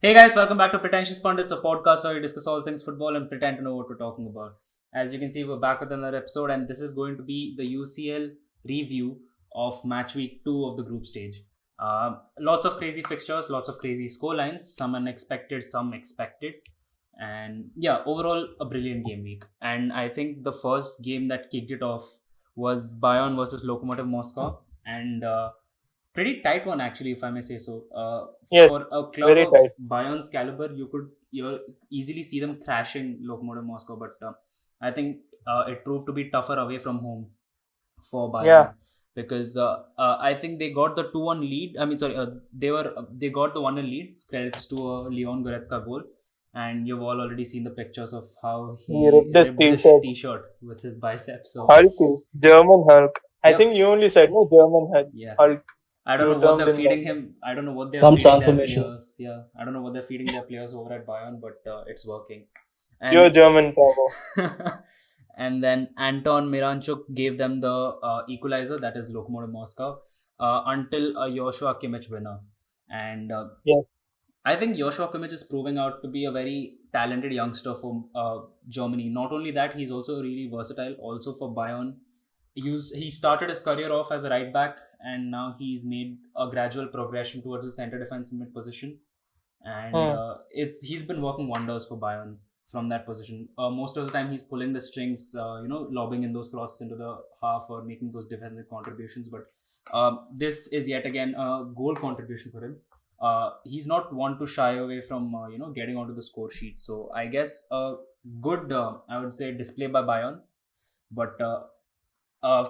Hey guys, welcome back to Pretentious Pundits, a podcast where we discuss all things football and pretend to know what we're talking about. As you can see, we're back with another episode, and this is going to be the UCL review of match week 2 of the group stage. Lots of crazy fixtures, lots of crazy scorelines, some unexpected, some expected. And yeah, overall, a brilliant game week. And I think the first game that kicked it off was Bayern versus Locomotive Moscow. And pretty tight one actually, if I may say so. Yes, For a club very of tight. Bayern's caliber, you easily see them thrashing Locomotive Moscow, but I think it proved to be tougher away from home for Bayern Yeah, because I think they got the 2-1 lead. I mean, sorry, they got the 1-0 lead. Credits to Leon Goretzka goal, and you've all already seen the pictures of how he he ripped this ripped his t-shirt. t-shirt with his biceps. So, Hulk is German Hulk. I yep, think you only said no German Hulk. yeah. Hulk. I don't You know what termed they're him like feeding that. him. I don't know what they're Some feeding their transformation. players. Yeah, I don't know what they're feeding their players over at Bayern, but it's working. Pure And German power. and then Anton Miranchuk gave them the equalizer, that is Lokomotiv Moscow, until a Joshua Kimmich winner. And Yes. I think Joshua Kimmich is proving out to be a very talented youngster for Germany. Not only that, he's also really versatile. Also for Bayern, he started his career off as a right back, and now he's made a gradual progression towards the center defense mid position. And Hmm. it's he's been working wonders for Bayern from that position. Most of the time, he's pulling the strings, lobbing in those crosses into the half or making those defensive contributions. But this is yet again a goal contribution for him. He's not one to shy away from getting onto the score sheet. So I guess a good I would say display by Bayern, but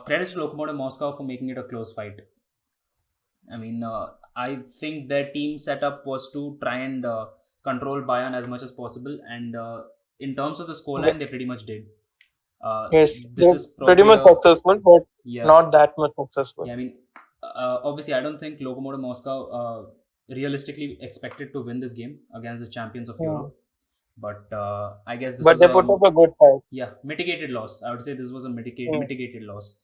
credits to Lokomotiv Moscow for making it a close fight. I mean, I think their team setup was to try and control Bayern as much as possible, and in terms of the Ye- scoreline, they pretty much did. Uh, Yes, this they're is pretty probably much a successful, but yeah. not that much successful. Yeah, I mean, obviously, I don't think Lokomotiv Moscow realistically expected to win this game against the champions of Hmm. Europe. But I guess this But was they a put up a good fight. mitigated loss. I would say this was a Hmm. mitigated loss.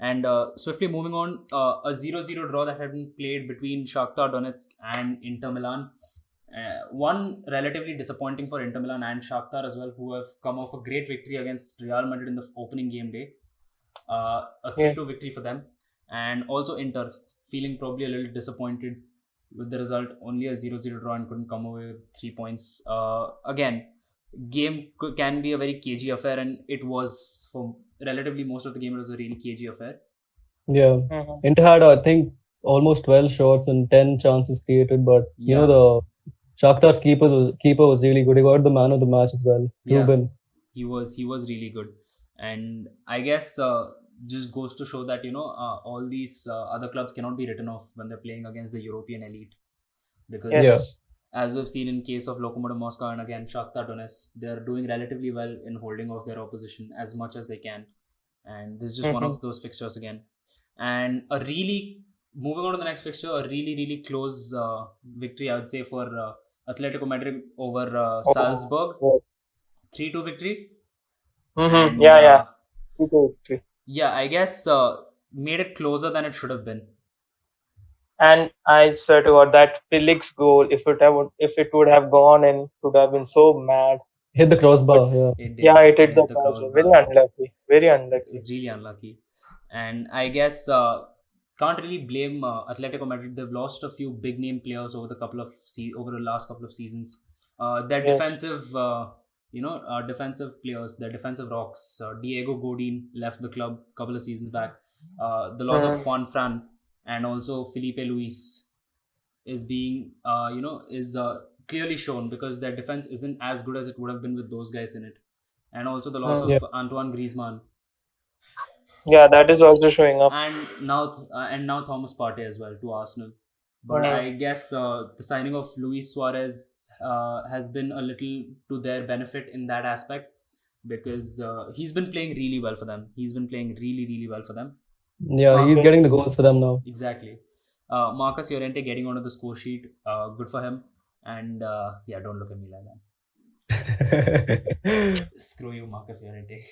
And swiftly moving on, a 0-0 draw that had been played between Shakhtar Donetsk and Inter Milan. One relatively disappointing for Inter Milan and Shakhtar as well, who have come off a great victory against Real Madrid in the opening game day. A Yeah. 3-2 victory for them. And also Inter feeling probably a little disappointed with the result, only a 0-0 draw and couldn't come away with 3 points. Again, game can be a very cagey affair, and it was for relatively most of the game. It was a really cagey affair. Yeah. Mhm. Inter had, I think, almost 12 shots and 10 chances created, but Yeah, the Shakhtar's keeper was really good. He got the man of the match as well, yeah, Ruben. he was really good, and I guess just goes to show that all these other clubs cannot be written off when they're playing against the European elite, because Yeah. Yes. as we've seen in case of Lokomotiv Moscow and again Shakhtar Donetsk, they're doing relatively well in holding off their opposition as much as they can, and this is just one Hmm. of those fixtures again. And a really moving on to the next fixture, a really close victory, I would say, for Atletico Madrid over Oh, Salzburg, yes. 3-2 victory, Mm-hmm. and Yeah, yeah. 2-3. yeah, I guess made it closer than it should have been. And I swear to God, that Felix goal, if it would have gone in, would have been so mad. Hit the But crossbar. Yeah. It did. yeah, it It hit hit the the crossbar. Very crossbar. unlucky. Very It unlucky. was really unlucky. And I guess can't really blame Atletico Madrid. They've lost a few big name players over the last couple of seasons. Their Yes. defensive players, their defensive rocks. Diego Godin left the club a couple of seasons back. The loss of Mm. Juan Fran and also Felipe Luis is being is clearly shown because their defense isn't as good as it would have been with those guys in it, and also the loss Mm. of Yeah. Antoine Griezmann, Yeah, that is also showing up. and now Thomas Partey as well to Arsenal. But Mm. I guess the signing of Luis Suarez has been a little to their benefit in that aspect because he's been playing really well for them. He's been playing really well for them. Yeah, he's Marcus, Okay. getting the goals for them now. exactly. Marcus Llorente getting onto the score sheet, good for him. And yeah, don't look at me like that. Screw you, Marcus Llorente.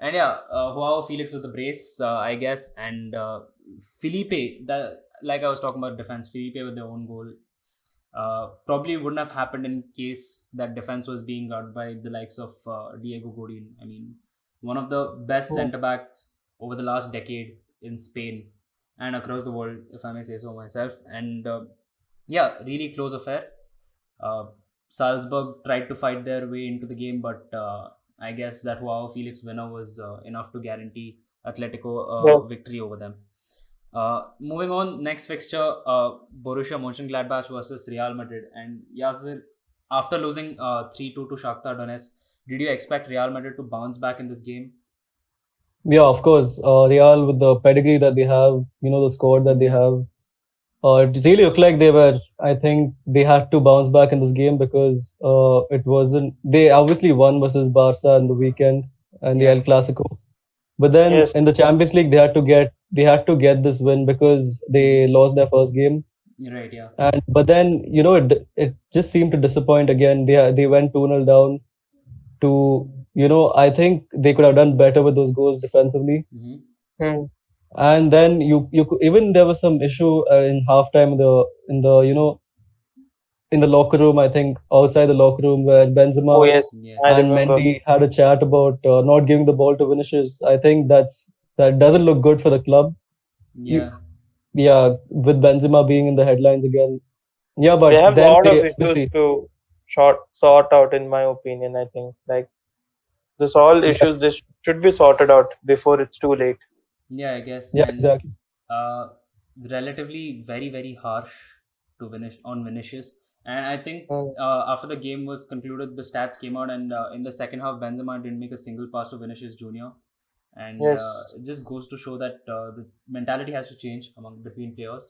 And yeah, Joao Felix with the brace, I guess, and Felipe. Like I was talking about defense, Felipe with their own goal. Probably wouldn't have happened in case that defense was being guarded by the likes of Diego Godin. I mean, one of the best Hmm. centre backs over the last decade in Spain and across the world, if I may say so myself. And yeah, really close affair. Uh, Salzburg tried to fight their way into the game, but I guess that Joao Felix winner was enough to guarantee Atletico Yes. a victory over them. Moving on, next fixture, Borussia Monchengladbach versus Real Madrid. And Yasir, after losing 3-2 to Shakhtar Donetsk, did you expect Real Madrid to bounce back in this game? Yeah, of course. Real with the pedigree that they have, the squad that they have. It really looked like they were. I think they had to bounce back in this game because it wasn't. They obviously won versus Barca in the weekend and the Yeah, El Clasico. But then Yes. in the Champions League, they had to get this win because they lost their first game. you're right. Yeah. And but then it just seemed to disappoint again. They went 2-0 down to I think they could have done better with those goals defensively. Hmm. Hmm. And then even there was some issue in halftime in the locker room. I think outside the locker room where Oh, Benzema yes. I Yes. and remember. Mendy had a chat about not giving the ball to Vinicius. I think that doesn't look good for the club. You, Yeah. yeah, with Benzema being in the headlines again. Yeah, They but have a then lot of they issues obviously to sort out, in my opinion. I think like this all yeah issues this should be sorted out before it's too late. Yeah, I guess. yeah And exactly uh, relatively very harsh to Vinicius. And I think Hmm. after the game was concluded, the stats came out, and in the second half, Benzema didn't make a single pass to Vinicius Junior. And Yes. it just goes to show that the mentality has to change among between players.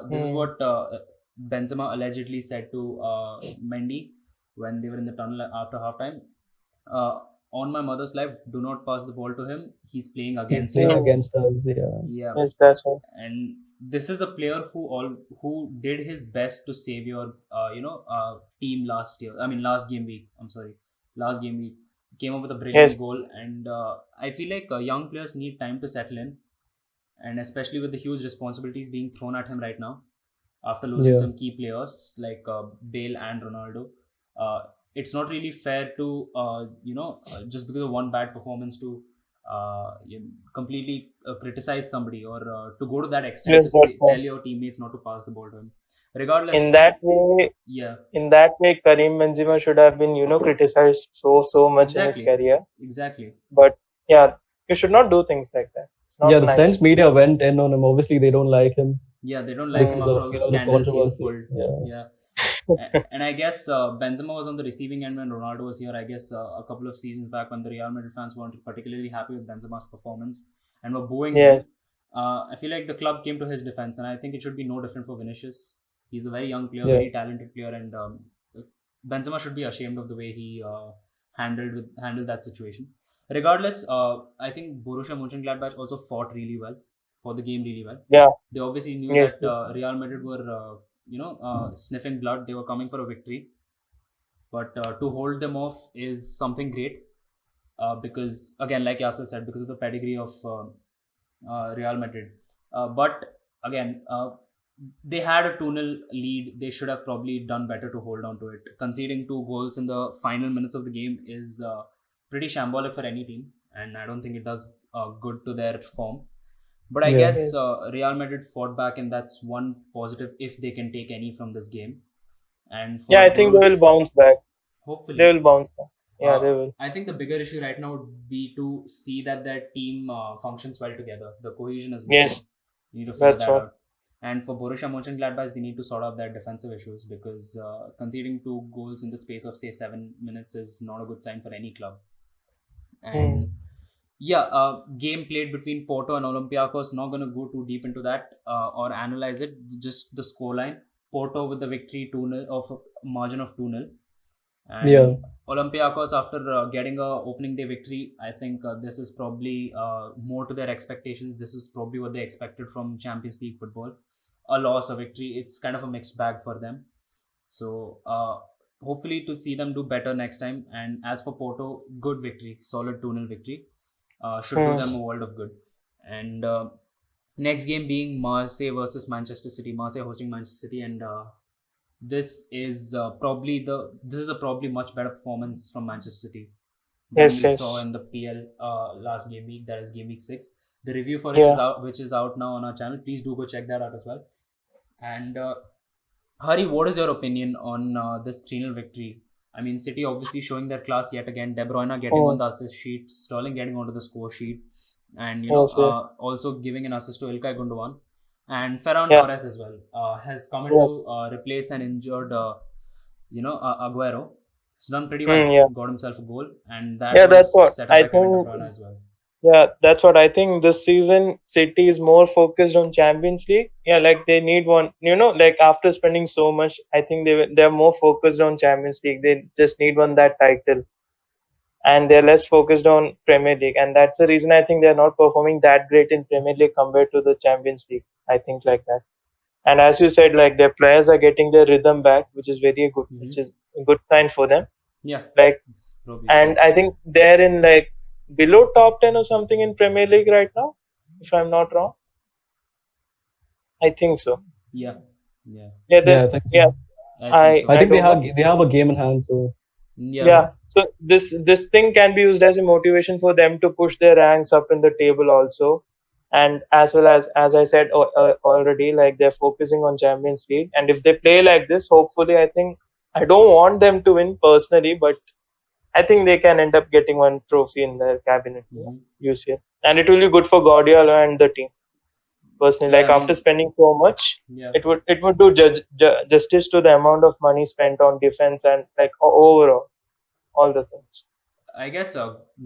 This is Hmm. what Benzema allegedly said to Mendy when they were in the tunnel after halftime. Uh, on my mother's life, do not pass the ball to him. He's playing he's against playing Hmm. us. against us. Yeah, Yeah, Yes, that's all. and this is a player who did his best to save your team last year. I mean, last game week. I'm sorry, last game week came up with a brilliant Yes. goal, and I feel like young players need time to settle in, and especially with the huge responsibilities being thrown at him right now after losing yeah, some key players like Bale and Ronaldo. Uh, it's not really fair to just because of one bad performance to completely criticize somebody or to go to that extent Yes, to that's tell all. your teammates not to pass the ball to him. Regardless, In that way, yeah, Karim Benzema should have been, criticized so much in his exactly, career. exactly. But yeah, you should not do things like that. It's yeah. not The nice. French media went in on him. Obviously, they don't like him Yeah, they don't like him because Hmm. after of all the the scandals he's controversy. pulled. Yeah, Yeah. And I guess Benzema was on the receiving end when Ronaldo was here. I guess a couple of seasons back when the Real Madrid fans weren't particularly happy with Benzema's performance and were booing Yes. him. I feel like the club came to his defense, and I think it should be no different for Vinicius. He's a very young player, yeah, very talented player, and Benzema should be ashamed of the way he handled that situation. Regardless, I think Borussia Mönchengladbach also fought really well for the game, really well. Yeah. They obviously knew Yes. that Real Madrid were sniffing blood. They were coming for a victory, but to hold them off is something great because again, like Yasser said, because of the pedigree of Real Madrid. But again, they had a 2-0 lead. They should have probably done better to hold on to it. Conceding two goals in the final minutes of the game is pretty shambolic for any team, and I don't think it does good to their form. But I yeah. guess Yes. Real Madrid fought back, and that's one positive if they can take any from this game. And Yeah, for I think they will Borussia, bounce back. They hopefully, will bounce back. Yeah, uh, they will. I think the bigger issue right now would be to see that their team functions well together. The cohesion is missing. Yes, You need to figure that's that all. out. And for Borussia Mönchengladbach, they need to sort out their defensive issues because conceding two goals in the space of say 7 minutes is not a good sign for any club. Hmm. And yeah, game played between Porto and Olympiacos. Not gonna go too deep into that or analyze it. Just the scoreline. Porto with the victory 2-0 of a margin of 2-0. Yeah. And Olympiacos, after getting a opening day victory, I think this is probably more to their expectations. This is probably what they expected from Champions League football. A loss, a victory, it's kind of a mixed bag for them. So hopefully to see them do better next time. And as for Porto, good victory, solid 2-0 victory. Should do Hmm. them a world of good. And next game being Marseille versus Manchester City. Marseille hosting Manchester City, and this is probably much better performance from Manchester City than Yes, we saw yes. in the PL last game week. That is game week 6. The review for Yeah. which is out now on our channel. Please do go check that out as well. And Hari, what is your opinion on this 3-0 victory? I mean, City obviously showing their class yet again. De Bruyne getting on Oh, the assist sheet, Sterling getting onto the score sheet, and yes, yes. also giving an assist to Ilkay Gundogan, and Ferran Yeah, Torres as well has come in yeah. to replace an injured, Aguero. He's done pretty well. Yeah. Got himself a goal, and that Yeah, that's was what set up I by Kevin De think. Bruyne as well. Yeah, that's what I think. This season, City is more focused on Champions League. Yeah, like they need one. Like after spending so much, I think they're more focused on Champions League. They just need one that title, and they're less focused on Premier League. And that's the reason I think they're not performing that great in Premier League compared to the Champions League. I think like that. And as you said, like their players are getting their rhythm back, which is very good, which is a good sign for them. Yeah, Like, probably and true. I think they're in like below top 10 or something in Premier League right now, if I'm not wrong. I think so. Yeah, yeah, Yeah, Yeah, I think so. yeah. I think so. I think don't know. they have a game in hand, so Yeah, Yeah. So this thing can be used as a motivation for them to push their ranks up in the table also, and as well as I said already, like they're focusing on Champions League, and if they play like this, hopefully, I think I don't want them to win personally, but I think they can end up getting one trophy in their cabinet, UCL, and it will be good for Guardiola and the team. Personally, yeah. like I after mean, spending so much, yeah. it would do justice to the amount of money spent on defense and like overall all the things. I guess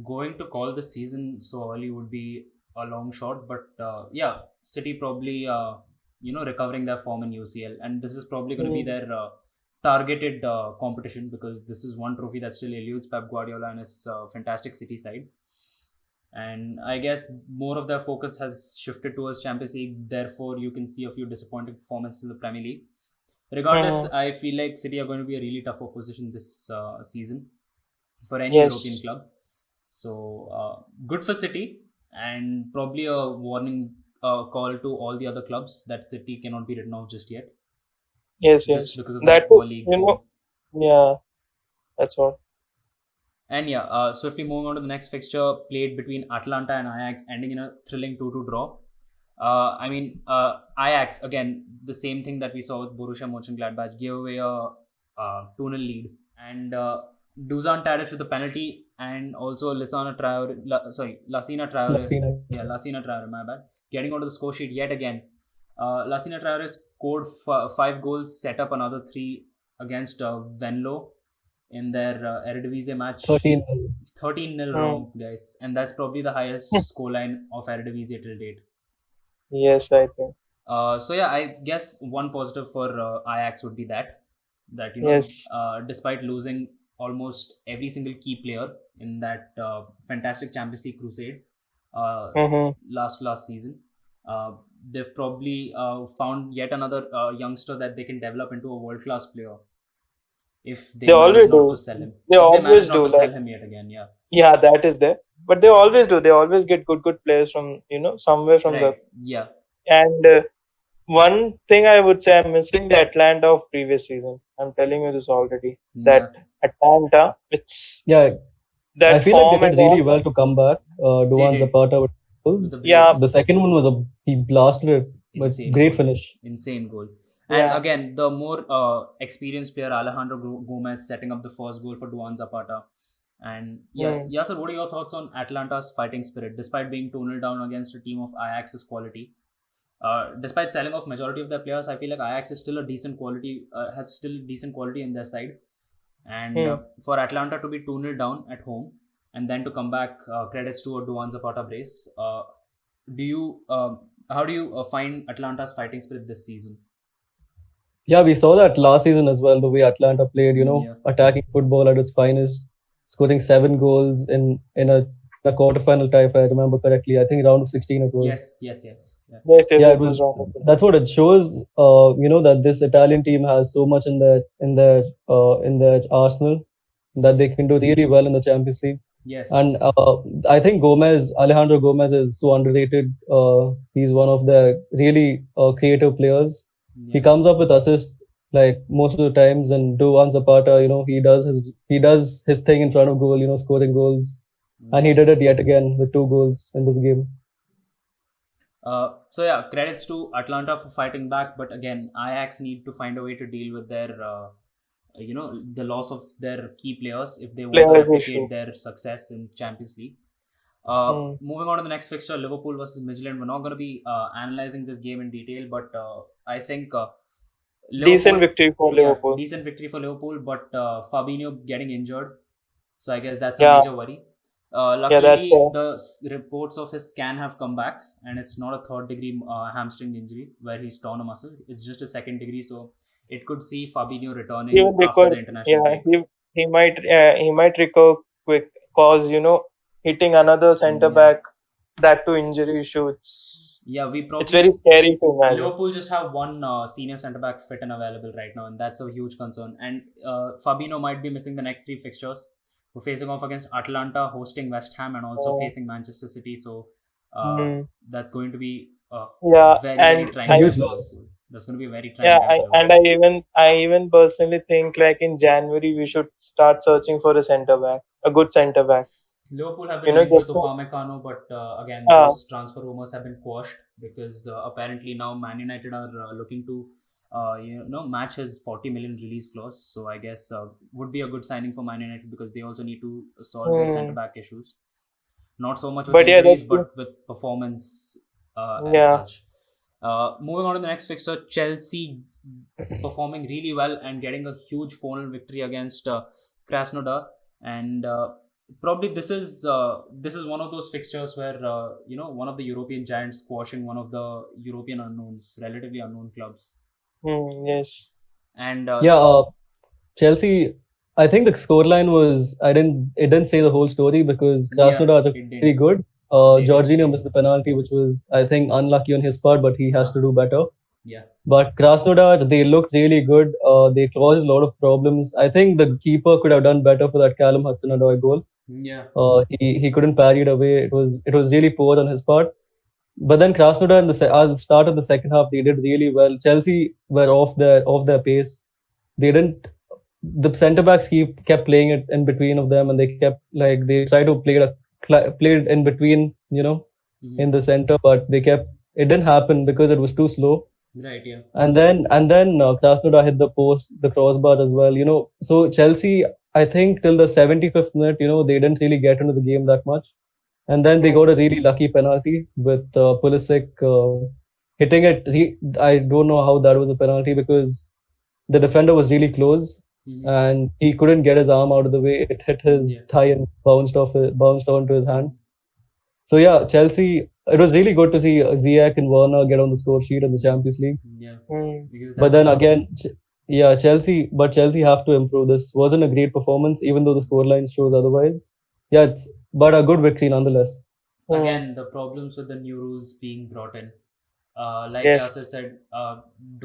going to call the season so early would be a long shot, but yeah, City probably recovering their form in UCL, and this is probably going to be Mm. their targeted competition because this is one trophy that still eludes Pep Guardiola and his fantastic City side. And I guess more of their focus has shifted towards Champions League. Therefore, you can see a few disappointing performances in the Premier League. Regardless, Mhm. I feel like City are going to be a really tough opposition this season for any European Yes, club. So good for City, and probably a warning call to all the other clubs that City cannot be written off just yet, yes, just yes. because of their That poor league form. yeah, that's what. And yeah, swiftly moving on to the next fixture played between Atlanta and Ajax, ending in a thrilling 2-2 draw. Ajax, again, the same thing that we saw with Borussia Monchengladbach, gave away a 2-0 lead. And Dusan Tadic with a penalty, and also Lassina Traore. Lassina. Yeah, Lassina Traore, my bad. Getting onto the score sheet yet again. Lassina Traore scored 5 goals, set up another 3 against Venlo in their Eredivisie match. 13. 13-0 wrong, guys. And that's probably the highest scoreline of Eredivisie till date. Yes, I think. So yeah, I guess one positive for Ajax would be that Yes. despite losing almost every single key player in that fantastic Champions League crusade Mm-hmm. last season, they've probably found yet another youngster that they can develop into a world-class player if they They manage always not to do. sell him. They If they manage always not do. to sell Like, him yet again, yeah. yeah, that is there. But they always do. They always get good players from somewhere from the. Right. Yeah. And one thing I would say, I'm missing the Atlanta of previous season. I'm telling you this already. That Atlanta, it's Yeah, I that feel like form they and did really all. well to come back. Duan did. Zapata with With goals. the Yeah, brace. The second one was he blasted it, but Insane great goal. finish. Insane goal. And yeah, again, the more experienced player Alejandro Gomez setting up the first goal for Duan Zapata. And yeah, mm. Yasser, what are your thoughts on Atlanta's fighting spirit despite being 2-0 down against a team of Ajax's quality? Despite selling off majority of their players, I feel like Ajax is still a decent quality, has still decent quality in their side. And Mm. for Atlanta to be 2-0 down at home and then to come back, credits to a Duan Zapata brace. How do you find Atlanta's fighting spirit this season? Yeah, we saw that last season as well. The way Atlanta played, Yeah. attacking football at its finest, scoring 7 goals in a quarterfinal tie, if I remember correctly. I think round of 16 it was. Yes. Yes, Yeah, it it was. wrong. That's what it shows. That this Italian team has so much in their arsenal that they can do really well in the Champions League. Yes. And I think Alejandro Gomez is so underrated. He's one of the really creative players. He Yeah. comes up with assists like most of the times. And Duvan Zapata, he does his thing in front of goal, scoring goals, and he did it yet again with 2 goals in this game. So yeah, credits to Atlanta for fighting back, but again, Ajax need to find a way to deal with their, the loss of their key players if they want to Players replicate issue. their success in Champions League. Hmm. Moving on to the next fixture, Liverpool versus Midtjylland. We're not going to be analyzing this game in detail, but I think Decent Liverpool, victory for yeah, Liverpool. decent victory for Liverpool, but Fabinho getting injured, so I guess that's a Yeah, major worry. yeah, that's Luckily, the reports of his scan have come back, and it's not a third degree hamstring injury where he's torn a muscle. It's just a second degree, so it could see Fabinho returning even after record. the international Yeah, break. he might recover quick, cause hitting another center Yeah, back, that to injury issue. yeah. We It's very probably scary to imagine. Liverpool just have one senior centre back fit and available right now, and that's a huge concern. And Fabinho might be missing the next 3 fixtures. We're facing off against Atlanta, hosting West Ham, and also Uh, facing Manchester City. So mm, that's going to be a yeah, very, very and A trying I game huge for loss. Liverpool. That's going to be a very trying yeah, game I for and Liverpool. I even personally think like in January we should start searching for a center back, a good center back. Liverpool have been linked with Just to, Upamecano, but again, uh, those transfer rumors have been quashed because apparently now Man United are looking to, match his 40 million release clause. So I guess would be a good signing for Man United because they also need to solve their centre hmm. back issues. Not so much with But yeah, injuries, that's true. but with performance as Yeah. such. Moving on to the next fixture, Chelsea performing really well and getting a huge 4-0 victory against Krasnodar, and probably this is one of those fixtures where one of the European giants squashing one of the European unknowns, relatively unknown clubs, Yes. and Yeah, Chelsea. I think the scoreline was. It didn't say the whole story because yeah, Krasnodar looked it pretty didn't. good. They did. Jorginho missed the penalty, which was, I think, unlucky on his part, but he has Uh, to do better. yeah, But Krasnodar, they looked really good. They caused a lot of problems. I think the keeper could have done better for that Callum Hudson-Odoi goal. yeah. He couldn't parry it away. It was really poor on his part. But then Krasnodar at the start of the second half, they did really well. Chelsea were off their pace. They didn't. The centre backs kept playing it in between of them, and they tried to play it in between, in Hmm. the center, but it didn't happen because it was too slow. Right, yeah. And then Krasnodar hit the post, the crossbar as well. So Chelsea, I think till the 75th minute, they didn't really get into the game that much. And then they Hmm. got a really lucky penalty with Pulisic hitting it. I don't know how that was a penalty because the defender was really close Hmm. and he couldn't get his arm out of the way. It hit his Yeah. thigh and bounced onto his hand. So yeah, Chelsea. It was really good to see Ziyech and Werner get on the score sheet in the Champions League. Yeah, Hmm. because But that's a then big again, yeah, Chelsea have to improve. This wasn't a great performance, even though the scoreline shows otherwise. Yeah, but a good victory nonetheless. Hmm. again the problems with the new rules being brought in. Like Yes. Yasser said,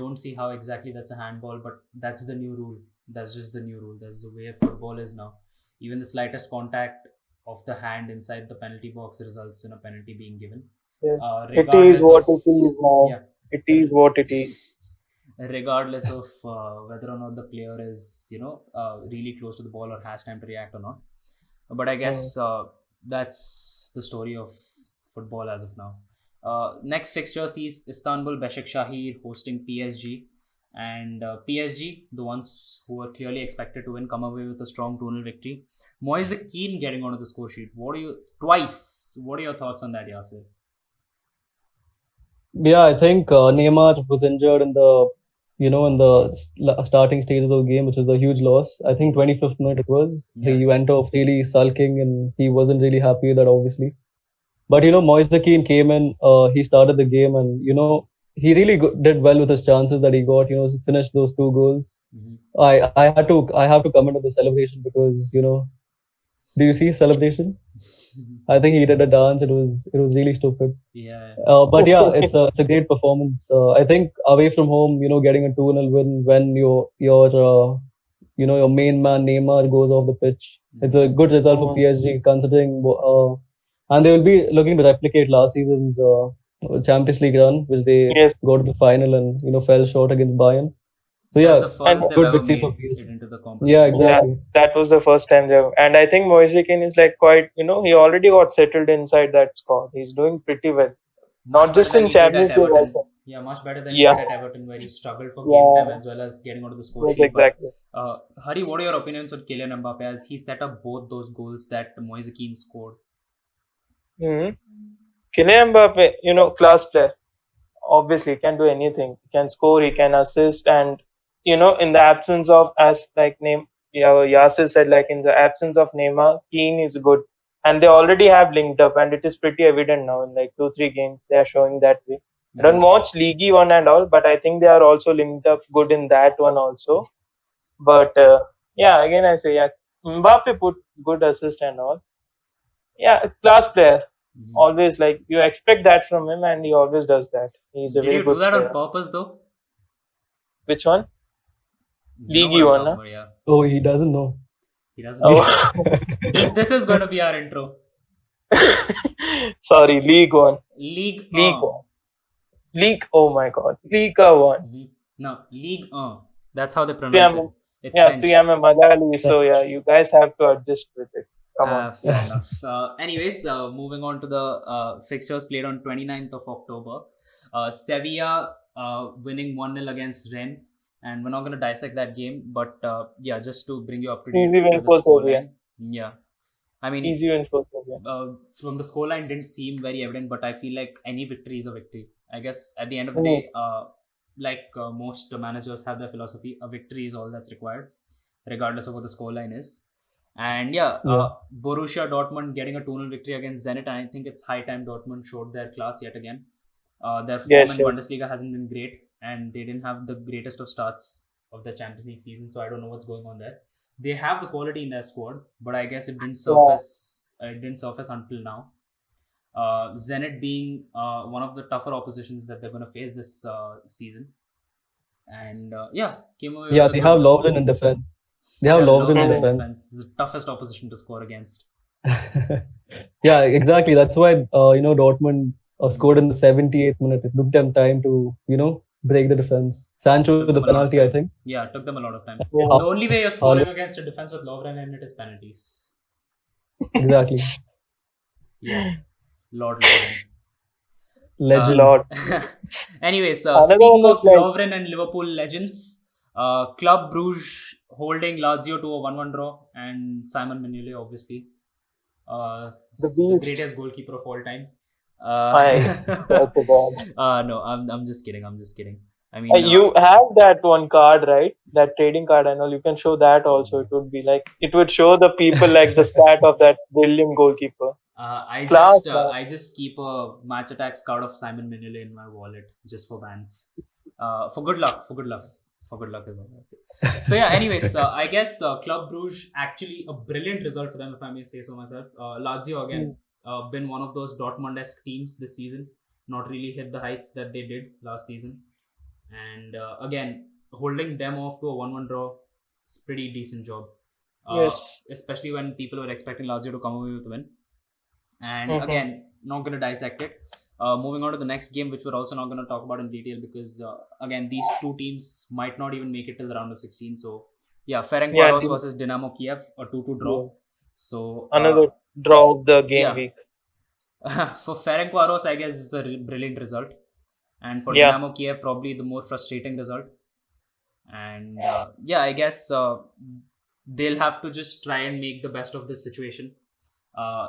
don't see how exactly that's a handball, but that's the new rule. That's just the new rule. That's the way football is now. Even the slightest contact of the hand inside the penalty box results in a penalty being given, Yes. It is regardless what of, it is now. yeah, It is what it is. regardless of whether or not the player is really close to the ball or has time to react or not. But I Hmm. guess that's the story of football as of now. Next fixture sees Istanbul Basaksehir hosting PSG, and PSG, the ones who are clearly expected to win, come away with a strong 2-0 victory. Moise Keane getting onto the score sheet. Twice? What are your thoughts on that, Yasir? Yeah, I think Neymar was injured in the starting stages of the game, which was a huge loss. I think 25th minute it was. Yeah. He went off really sulking and he wasn't really happy with that, obviously. But Moise Keane came in. He started the game, and he really did well with his chances that he got. Finished those 2 goals. Hmm. I have to comment on the celebration because do you see his celebration? I think he did a dance. It was really stupid. Yeah. But yeah, it's a great performance. I think away from home, getting a 2-0 win when your main man Neymar goes off the pitch. It's a good result for Hmm. PSG considering, and they will be looking to replicate last season's Champions League run, which they Yes. got to the final and fell short against Bayern. So That's yeah, the And first they've good ever victory made for it PSG. into the Yeah, competition. yeah, exactly. that was the first time they have. And I think Moise Kean is like quite, he already got settled inside that squad. He's doing pretty well. Much Not better just than in he did at Champions League Everton. also. Yeah, much better than he Yeah, did at Everton, where he struggled for game time yeah, as well as getting onto the score yes, sheet. But exactly. Hari, what are your opinions on Kylian Mbappe as he set up both those goals that Moise Kean scored? hmm Kylian Mbappe, class player. Obviously, he can do anything. He can score, he can assist, and in the absence of, as like name, Yasir said, like in the absence of Neymar, Keane is good, and they already have linked up, and it is pretty evident now in like 2-3 games they are showing that way. I don't Mm-hmm. watch League One and all, but I think they are also linked up good in that one also. But yeah, again I say, yeah, Mbappe put good assist and all. Yeah, class player. Mm-hmm. Always, like, you expect that from him, and he always does that. He's a Did very you do good that on player. purpose though? Which one? You know what League I'm One, talking huh? about, yeah. Oh, he doesn't know. He doesn't know. Oh, This is going to be our intro. sorry, League One. League League One. League. Oh my God, League One. Mhm. No, League That's how they See, pronounce it. It's yeah, see, French. I'm a Malayali, so yeah, you guys have to adjust with it. Come on. Fair enough. Anyways, moving on to the fixtures played on 29th of October. Sevilla winning 1-0 against Rennes. And we're not going to dissect that game, but yeah, just to bring you up to date Easy win with the for Serbia. scoreline. Yeah. I mean, Easy win for Serbia. from the scoreline didn't seem very evident, but I feel like any victory is a victory. I guess at the end of the Mm. day, most managers have their philosophy, a victory is all that's required, regardless of what the scoreline is. And yeah, Yeah. Borussia Dortmund getting a 2-0 victory against Zenit. And I think it's high time Dortmund showed their class yet again. Their form Yes, in yes. Bundesliga hasn't been great, and they didn't have the greatest of starts of the Champions League season. So I don't know what's going on there. They have the quality in their squad, but I guess it didn't Yeah. surface. It didn't surface until now. Zenit being one of the tougher oppositions that they're going to face this season, and yeah, came away Yeah, with a they have good. Lovren in defense. They have Yeah, Lovren in Lovren in defense. defense is the toughest opposition to score against. Yeah, exactly. That's why Dortmund scored in the 78th minute. It took them time to break the defense. Sancho Took with the them a lot of penalty, I time. think. Yeah, it took them a lot of time. Yeah. The only way you're scoring against a defense with Lovren in it is penalties. Exactly. Yeah, Lord Lovren. Legend. Lord. Anyways, Another speaking one of is like, Lovren and Liverpool legends, Club Bruges holding Lazio to a 1-1 draw, and Simon Mignolet, obviously, the the beast. greatest goalkeeper of all time. I swear to God. No, I'm just kidding. I'm just kidding. I mean, You have that one card, right? That trading card and all. You can show that also. It would be like, it would show the people like the stat of that brilliant goalkeeper. Class, man. I just keep a match attacks card of Simon Mignolet in my wallet just for bans. For good luck. For good luck. For good luck is all I'll say. So yeah. Anyways, I guess Club Bruges actually a brilliant result for them, if I may say so myself. Lazio again been one of those Dortmund-esque teams this season. Not really hit the heights that they did last season, and again holding them off to a 1-1 draw. It's pretty decent job. Yes. Especially when people were expecting Lazio to come away with a win. And Mhm. again, not going to dissect it. Moving on to the next game, which we're also not going to talk about in detail because, again, these two teams might not even make it till the round of 16. So, yeah, Ferencvaros versus Dynamo Kyiv, a 2-2 draw. So, Another draw of the game yeah. week. For Ferencvaros, I guess it's a brilliant result. And for Yeah. Dynamo Kyiv, probably the more frustrating result. And yeah, I guess they'll have to just try and make the best of this situation.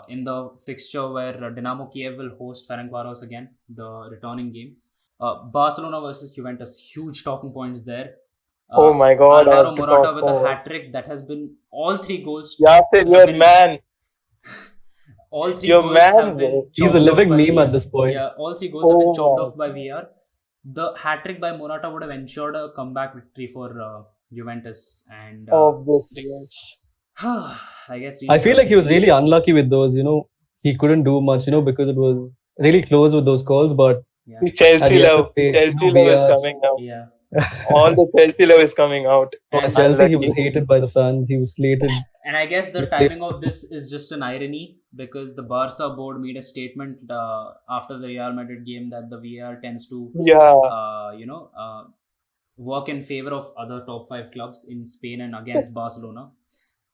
In the fixture where Dynamo Kyiv will host Ferencvaros again, the returning game. Barcelona versus Juventus, huge talking points there. Oh my God, I Alvaro have to Morata talk with a more. hat trick that has been all three goals. Yasir, your been- man. All three Your goals man, have been. bro. He's a chopped off living by meme VAR. at this point. Yeah, all three goals have been Oh chopped my off by VAR. The hat trick by Morata would have ensured a comeback victory for Juventus, and Obviously, yes. I guess I feel like he was really unlucky with those. He couldn't do much, because it was really close with those calls. But yeah. The at Chelsea the end of love. the day, Chelsea love is VAR. coming now. Yeah. All the Chelsea love is coming out. At And- Chelsea, he was Unlucky. hated by the fans. He was slated. And I guess the timing of this is just an irony because the Barca board made a statement after the Real Madrid game that the VAR tends to, Yeah. work in favor of other top five clubs in Spain and against Barcelona.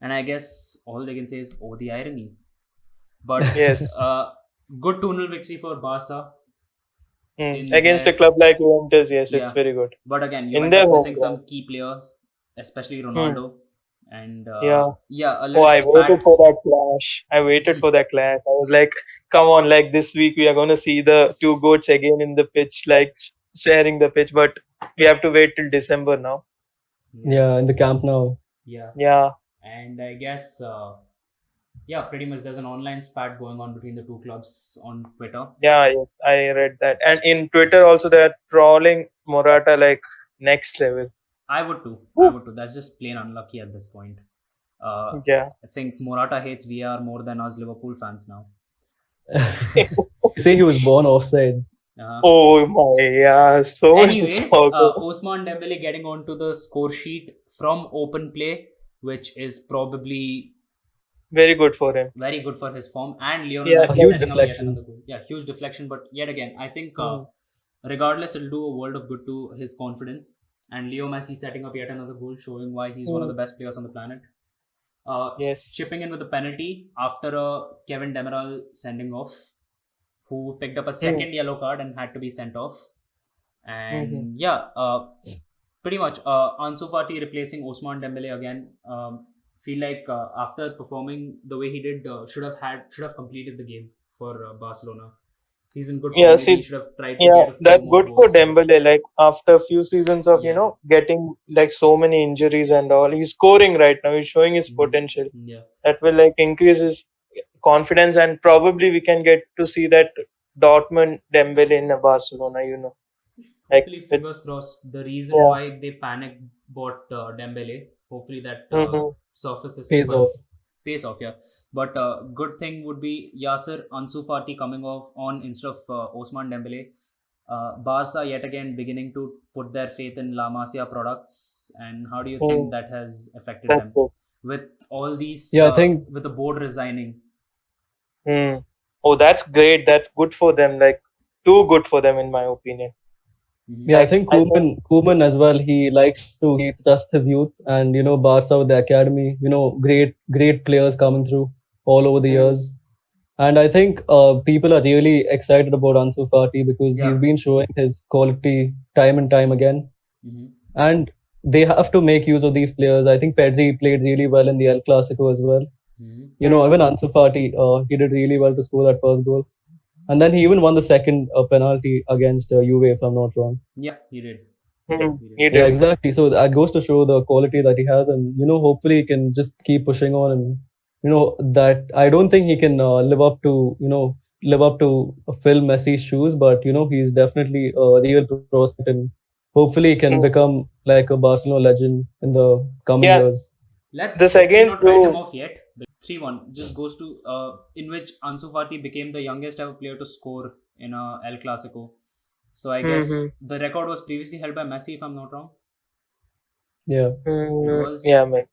And I guess all they can say is, oh, the irony. But Yes. good 2-0 victory for Barca in Against a their, club like Juventus, yes, it's yeah. very good. But again, In their Juventus home missing ground. some key players, especially Hmm. Ronaldo. And Yeah. yeah, a Oh, little I waited spat. for that clash. I waited for that clash. I was like, come on, like this week we are going to see the two goats again in the pitch, like sharing the pitch, but we have to wait till December now. Yeah, Yeah, in the camp now. yeah. Yeah. And I guess, yeah, pretty much there's an online spat going on between the two clubs on Twitter. Yeah, yes, I read that. And in Twitter also they're trolling Morata like next level. I would too. Oof. That's just plain unlucky at this point. Yeah. I think Morata hates VR more than us Liverpool fans now. Say he was born offside. Oh my, yeah, so much Anyways, soccer. Ousmane Dembele getting onto the score sheet from open play, which is probably Very good for him. very good for his form. And Lionel Yeah, Messi huge setting up yet deflection. another goal. Yeah, huge deflection, but yet again, I think Mm. regardless, it'll do a world of good to his confidence. And Leo Messi setting up yet another goal, showing why he's one of the best players on the planet. Yes. Chipping in with a penalty after a Kevin Demiral sending off, who picked up a second yellow card and had to be sent off. And yeah, pretty much Ansu Fati replacing Ousmane Dembele again. Feel like after performing the way he did, should have completed the game for Barcelona. He's in good form. Yeah, Maybe he see, should have tried to yeah, get a few that's more good for goals. Dembele. Like after a few seasons of, Yeah. getting like so many injuries and all, he's scoring right now. He's showing his potential. Yeah. That will like increase his confidence, and probably we can get to see that Dortmund Dembele in Barcelona. Like Hopefully, with, fingers crossed. The reason yeah. why they panicked bought Dembele. Hopefully that surfaces Pays off. Pays off, yeah. But good thing would be Yasser Ansu Fati coming off on instead of Ousmane Dembele. Barca yet again beginning to put their faith in La Masia products. And how do you think that has affected That's them good. with all these? Yeah, I think with the board resigning. Oh, that's great. That's good for them. Like too good for them, in my opinion. Yeah, I think Koeman as well. He trusts his youth, and Barca with the academy. Great players coming through all over the years, and I think people are really excited about Ansu Fati because he's been showing his quality time and time again, and they have to make use of these players. I think Pedri played really well in the El Clasico as well. Even Ansu Fati, he did really well to score that first goal. And then he even won the second penalty against Juve, if I'm not wrong. Yeah, he did. He did. Yeah, exactly. So that goes to show the quality that he has, and hopefully he can just keep pushing on. And that I don't think he can live up to Phil Messi's shoes, but he's definitely a real prospect, and hopefully he can become like a Barcelona legend in the coming years. Let's this again not write him off yet. 3-1 just goes to in which Ansu Fati became the youngest ever player to score in a El Clasico. So I guess the record was previously held by Messi, if I'm not wrong. Yeah. It was. Yeah, man.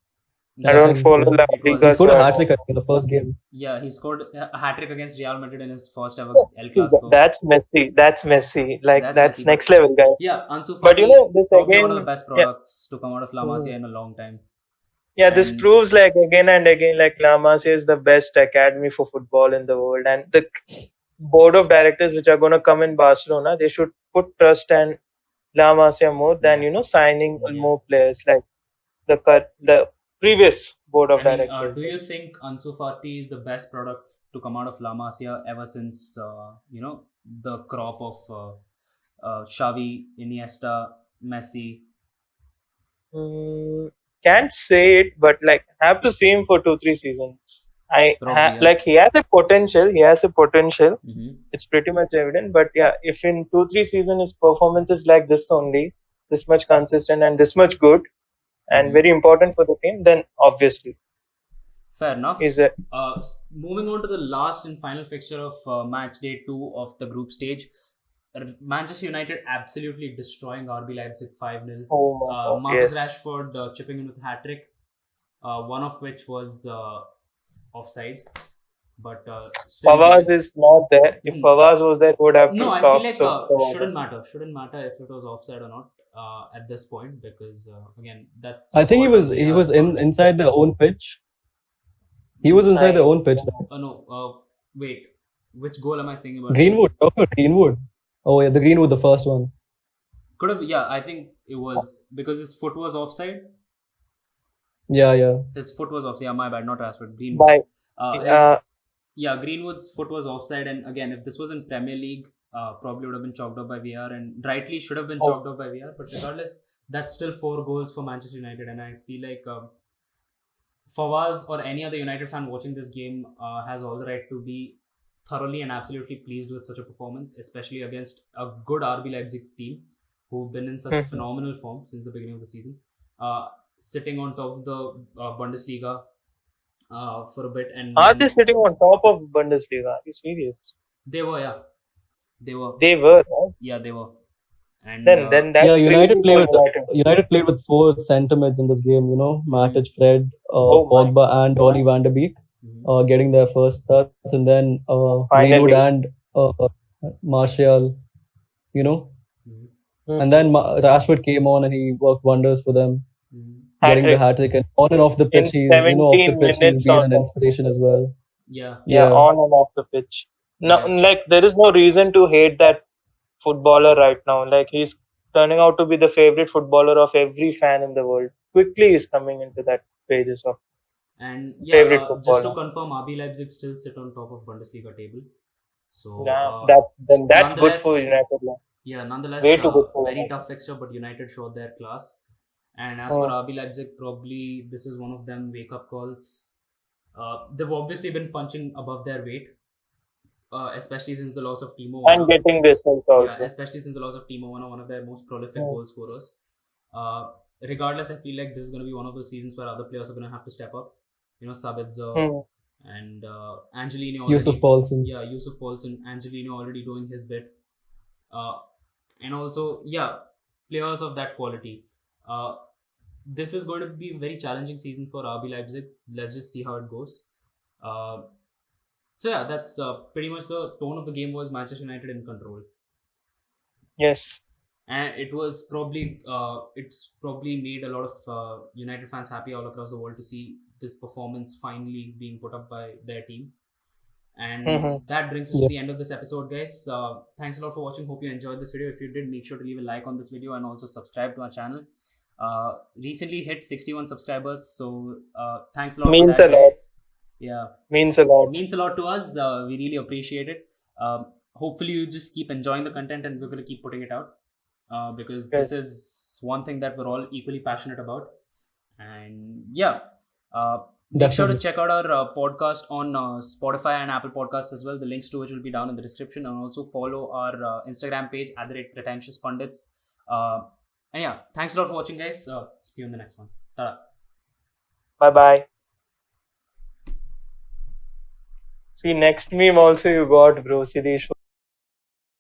I don't follow La Liga. He scored a hat-trick in the first game. Yeah, he scored a hat-trick against Real Madrid in his first ever El Clasico. That's Messi. Like that's Messi, next level, guy. Yeah, Ansu Fati, but this probably again, one of the best products to come out of La Masia in a long time. Yeah, this proves like again and again, like La Masia is the best academy for football in the world, and the board of directors which are going to come in Barcelona, they should put trust and La Masia more than signing more players like the previous board of directors. Do you think Ansu Fati is the best product to come out of La Masia ever since the crop of Xavi, Iniesta, Messi? Can't say it, but like have to see him for 2-3 seasons. Like he has a potential. It's pretty much evident. But yeah, if in 2-3 seasons his performance is like this only, this much consistent and this much good, and very important for the team, then obviously. Fair enough. Is it? Moving on to the last and final fixture of match day 2 of the group stage. Manchester United absolutely destroying RB Leipzig 5-0. Marcus Rashford chipping in with a hat-trick, one of which was offside. But Pavaz is not there. If Pavaz was there, would have to talk. I feel like shouldn't matter if it was offside or not. at this point, because again, that's I think he what was VAR's in about. inside their own pitch. He was inside their own pitch. No, wait, which goal am I thinking about? Greenwood. Oh, Greenwood. Oh yeah, the Greenwood, the first one. Could have, yeah, I think it was because his foot was offside. Yeah. His foot was offside. Yeah, my bad, not Rashford. Greenwood. By Greenwood's foot was offside, and again, if this was in Premier League, probably would have been chalked up by VAR, and rightly should have been chalked up by VAR. But regardless, that's still 4 goals for Manchester United, and I feel like Fawaz or any other United fan watching this game has all the right to be thoroughly and absolutely pleased with such a performance, especially against a good RB Leipzig team who've been in such phenomenal form since the beginning of the season, sitting on top of the Bundesliga for a bit. And are they sitting on top of Bundesliga? Are you serious? They were, yeah. They were. Right? Yeah, they were. And then that's yeah, United crazy played for with United played with 4 centre mids in this game. You know, Matic, Fred, Oh my Pogba, and Donny van de Beek, getting their first starts, and then Greenwood and Martial. You know, and then Rashford came on and he worked wonders for them, getting the hat trick, and on and off the pitch, he's off the pitch he's been an inspiration as well. Yeah, on and off the pitch. No, like there is no reason to hate that footballer right now. Like he's turning out to be the favorite footballer of every fan in the world. Quickly he's coming into that pages of and favorite just footballer. to confirm, RB Leipzig still sit on top of Bundesliga table. So that's good for United. Yeah, nonetheless, Way too good for very United. tough fixture, but United showed their class. And as for RB Leipzig, probably this is one of them wake-up calls. They've obviously been punching above their weight, especially since the loss of Timo Werner. And getting results also. Yeah, especially since the loss of Timo Werner, one of their most prolific goal scorers. Regardless, I feel like this is going to be one of those seasons where other players are going to have to step up. You know, Sabitzer and Angelino. Yusuf Poulsen. Yeah, Yusuf Poulsen. Angelino already doing his bit. And also, players of that quality. This is going to be a very challenging season for RB Leipzig. Let's just see how it goes. So that's pretty much the tone of the game. Was Manchester United in control? Yes. And it was probably it's probably made a lot of United fans happy all across the world to see this performance finally being put up by their team. And that brings us to the end of this episode, guys. Thanks a lot for watching. Hope you enjoyed this video. If you did, make sure to leave a like on this video and also subscribe to our channel. Recently hit 61 subscribers, so thanks a lot. Means for that, a lot. guys. Yeah, means a lot. Means a lot to us. We really appreciate it. Hopefully you just keep enjoying the content, and we're going to keep putting it out because this is one thing that we're all equally passionate about. And make sure to check out our podcast on Spotify and Apple Podcasts as well. The links to which will be down in the description, and also follow our Instagram page @PretentiousPundits. And thanks a lot for watching, guys. See you in the next one. Ta-da. Bye. See, next meme also you got, bro. Siddhesh.